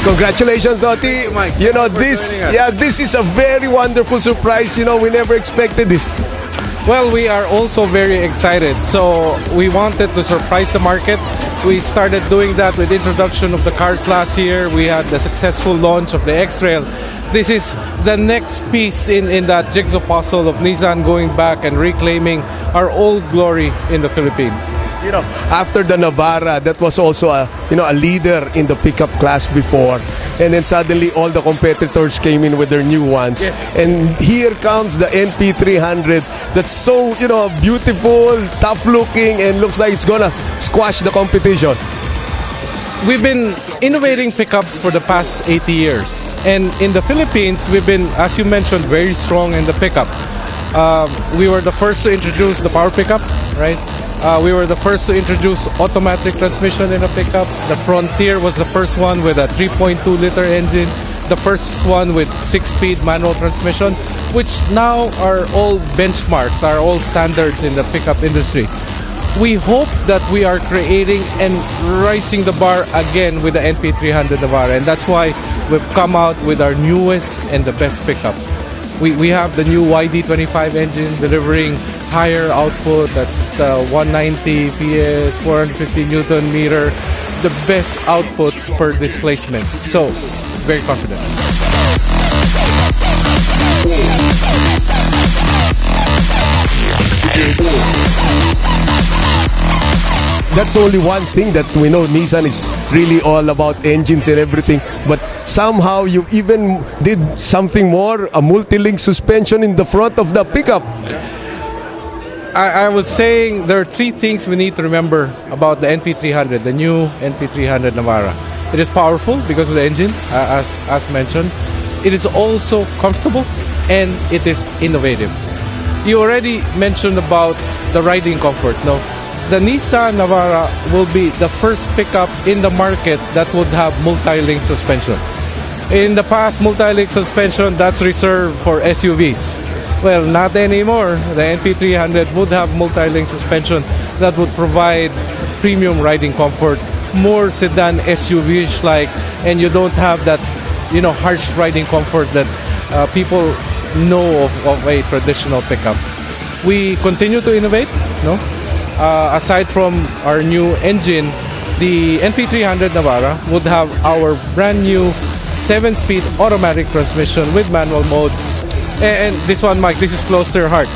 Congratulations, Doti. Mike. You know, Thanks for joining us. this is a very wonderful surprise. You know, we never expected this. Well, we are also very excited. So we wanted to surprise the market. We started doing that with introduction of the cars last year. We had the successful launch of the X-Trail. This is the next piece in that jigsaw puzzle of Nissan going back and reclaiming our old glory in the Philippines. You know, after the Navara, that was also a leader in the pickup class before, and then suddenly all the competitors came in with their new ones. Yes. And here comes the NP300. That's so beautiful, tough looking, and looks like it's gonna squash the competition. We've been innovating pickups for the past 80 years. And in the Philippines, we've been, as you mentioned, very strong in the pickup. We were the first to introduce the power pickup, right? We were the first to introduce automatic transmission in a pickup. The Frontier was the first one with a 3.2-liter engine. The first one with 6-speed manual transmission, which now are all benchmarks, are all standards in the pickup industry. We hope that we are creating and rising the bar again with the NP300 Navara, and that's why we've come out with our newest and the best pickup. We have the new YD25 engine delivering higher output at 190 PS, 450 Newton meter, the best output per displacement. So, very confident. That's only one thing that we know. Nissan is really all about engines and everything, but somehow you even did something more, a multi-link suspension in the front of the pickup. I was saying there are three things we need to remember about the NP300, the new NP300 Navara. It is powerful because of the engine, as mentioned. It is also comfortable, and it is innovative. You already mentioned about the riding comfort, no? The Nissan Navara will be the first pickup in the market that would have multi-link suspension. In the past, multi-link suspension, that's reserved for SUVs. Well, not anymore. The NP300 would have multi-link suspension that would provide premium riding comfort, more sedan SUVs like, and you don't have that, harsh riding comfort that people know of a traditional pickup. We continue to innovate, no? Aside from our new engine, the NP300 Navara would have our brand new 7-speed automatic transmission with manual mode. And this one, Mike, this is close to your heart.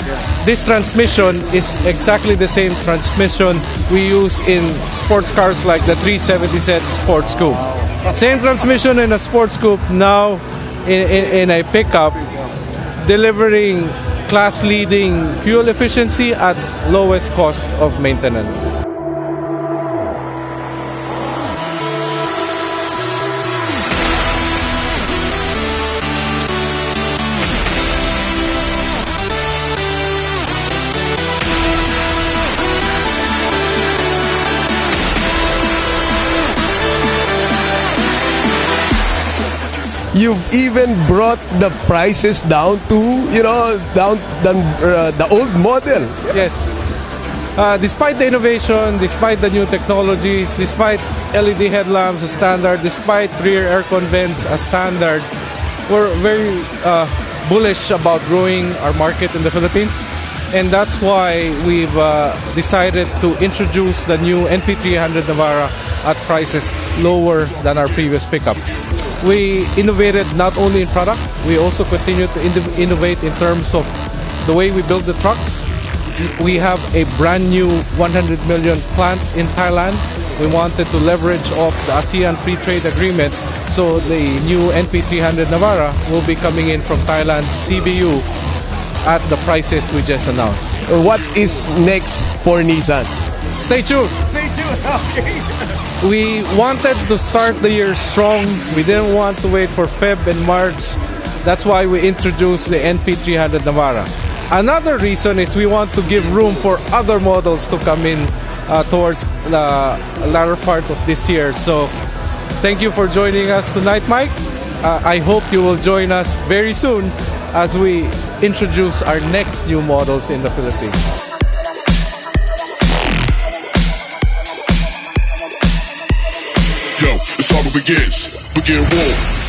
This transmission is exactly the same transmission we use in sports cars like the 370Z Sports Coupe. Same transmission in a Sports Coupe, now in a pickup, delivering class-leading fuel efficiency at lowest cost of maintenance. You've even brought the prices down to, the old model. Yes. Despite the innovation, despite the new technologies, despite LED headlamps as standard, despite rear aircon vents as standard, we're very bullish about growing our market in the Philippines. And that's why we've decided to introduce the new NP300 Navara at prices lower than our previous pickup. We innovated not only in product, we also continue to innovate in terms of the way we build the trucks. We have a brand new 100 million plant in Thailand. We wanted to leverage off the ASEAN Free Trade Agreement, so the new NP300 Navara will be coming in from Thailand's CBU at the prices we just announced. What is next for Nissan? Stay tuned. Stay tuned. Okay. We wanted to start the year strong. We didn't want to wait for Feb and March. That's why we introduced the NP300 Navara. Another reason is we want to give room for other models to come in towards the latter part of this year. So thank you for joining us tonight, Mike. I hope you will join us very soon as we introduce our next new models in the Philippines. Yo, it's all it begins. begin war.